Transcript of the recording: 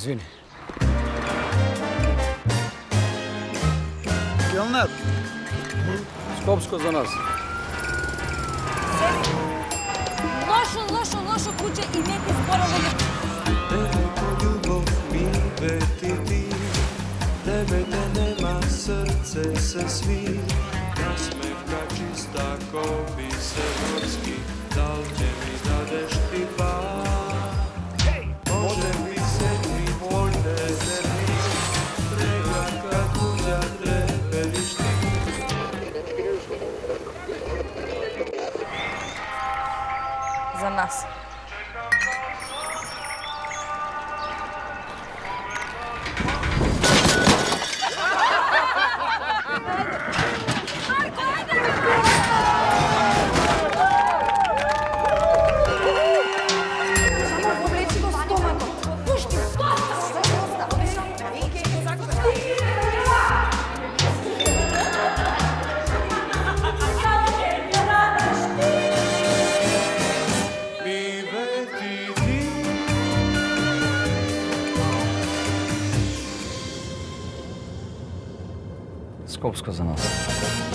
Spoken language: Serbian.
Izvini. Kelner, Skopsko za nas. Lošo kuće i neki zborovi. Devojko, ljubov mi vetiti, tebe te nema, srce se svi, nasmeka čista ko biser morski, da li će mi dadeš ti može mi se mi tvoj dezerni, prega kad tuđa treperiš ti. Za nas. Skopsko za nas.